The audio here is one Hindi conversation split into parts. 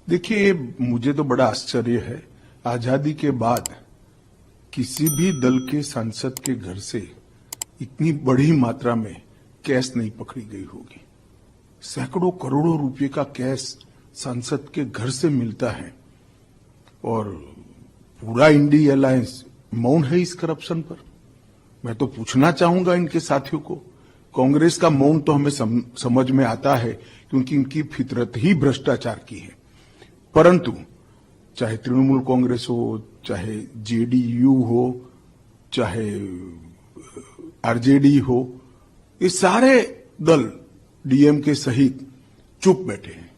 देखिए, मुझे तो बड़ा आश्चर्य है। आजादी के बाद किसी भी दल के सांसद के घर से इतनी बड़ी मात्रा में कैश नहीं पकड़ी गई होगी। सैकड़ों करोड़ों रुपए का कैश सांसद के घर से मिलता है और पूरा इंडी अलायंस मौन है इस करप्शन पर। मैं तो पूछना चाहूंगा इनके साथियों को, कांग्रेस का मौन तो हमें समझ में आता है क्योंकि इनकी फितरत ही भ्रष्टाचार की है, परंतु चाहे तृणमूल कांग्रेस हो, चाहे जेडीयू हो, चाहे आरजेडी हो, ये सारे दल डीएमके सहित चुप बैठे हैं।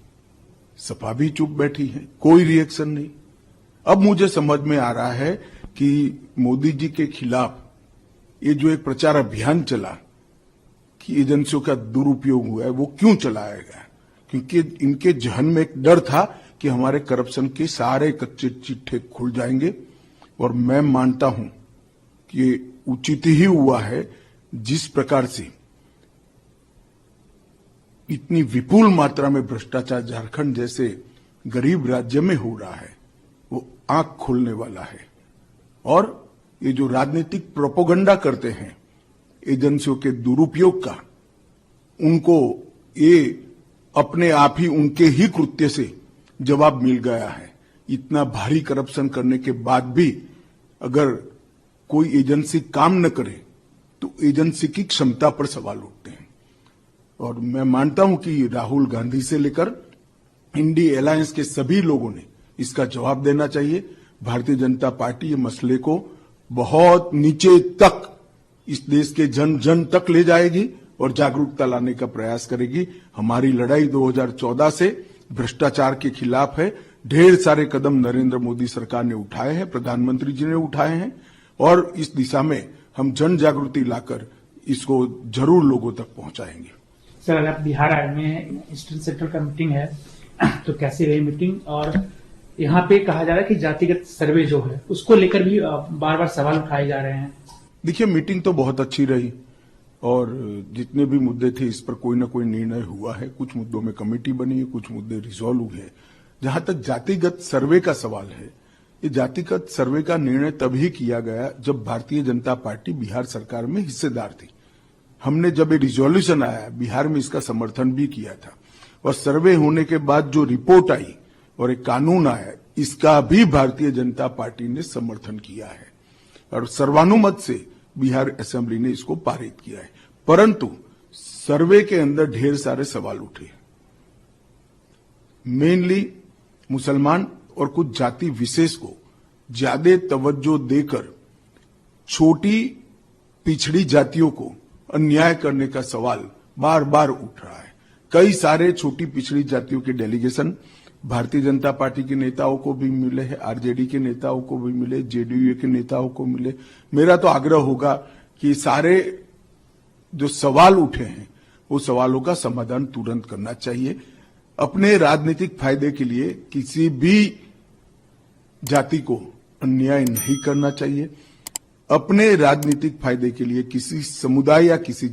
सपा भी चुप बैठी है, कोई रिएक्शन नहीं। अब मुझे समझ में आ रहा है कि मोदी जी के खिलाफ ये जो एक प्रचार अभियान चला कि एजेंसियों का दुरुपयोग हुआ है, वो क्यों चलाया गया? क्योंकि इनके जहन में एक डर था कि हमारे करप्शन के सारे कच्चे चिट्ठे खुल जाएंगे। और मैं मानता हूं कि ये उचित ही हुआ है। जिस प्रकार से इतनी विपुल मात्रा में भ्रष्टाचार झारखंड जैसे गरीब राज्य में हो रहा है, वो आंख खोलने वाला है। और ये जो राजनीतिक प्रोपोगंडा करते हैं एजेंसियों के दुरुपयोग का, उनको ये अपने आप ही उनके ही कृत्य से जवाब मिल गया है। इतना भारी करप्शन करने के बाद भी अगर कोई एजेंसी काम न करे तो एजेंसी की क्षमता पर सवाल उठते हैं। और मैं मानता हूं कि राहुल गांधी से लेकर इंडी अलायंस के सभी लोगों ने इसका जवाब देना चाहिए। भारतीय जनता पार्टी ये मसले को बहुत नीचे तक, इस देश के जन जन तक ले जाएगी और जागरूकता लाने का प्रयास करेगी। हमारी लड़ाई 2014 से भ्रष्टाचार के खिलाफ है। ढेर सारे कदम नरेंद्र मोदी सरकार ने उठाए हैं, प्रधानमंत्री जी ने उठाए हैं, और इस दिशा में हम जन जागृति लाकर इसको जरूर लोगों तक पहुंचाएंगे। सर, आप बिहार आए में ईस्टर्न सेंट्रल का मीटिंग है, तो कैसे रही मीटिंग? और यहाँ पे कहा जा रहा है कि जातिगत सर्वे जो है उसको लेकर भी बार बार सवाल उठाए जा रहे हैं। देखिए, मीटिंग तो बहुत अच्छी रही और जितने भी मुद्दे थे इस पर कोई ना कोई निर्णय हुआ है। कुछ मुद्दों में कमेटी बनी है, कुछ मुद्दे रिजॉल्व हुए हैं। जहां तक जातिगत सर्वे का सवाल है, ये जातिगत सर्वे का निर्णय तभी किया गया जब भारतीय जनता पार्टी बिहार सरकार में हिस्सेदार थी। हमने जब ये रिजोल्यूशन आया, बिहार में इसका समर्थन भी किया था, और सर्वे होने के बाद जो रिपोर्ट आई और एक कानून आया, इसका भी भारतीय जनता पार्टी ने समर्थन किया है और सर्वानुमत से बिहार असेंबली ने इसको पारित किया है। परंतु सर्वे के अंदर ढेर सारे सवाल उठे, मेनली मुसलमान और कुछ जाति विशेष को ज्यादा तवज्जो देकर छोटी पिछड़ी जातियों को अन्याय करने का सवाल बार बार उठ रहा है। कई सारे छोटी पिछड़ी जातियों के डेलीगेशन भारतीय जनता पार्टी के नेताओं को भी मिले हैं, आरजेडी के नेताओं को भी मिले, जेडीयू के नेताओं को मिले। मेरा तो आग्रह होगा कि सारे जो सवाल उठे हैं वो सवालों का समाधान तुरंत करना चाहिए। अपने राजनीतिक फायदे के लिए किसी भी जाति को अन्याय नहीं करना चाहिए। अपने राजनीतिक फायदे के लिए किसी समुदाय या किसी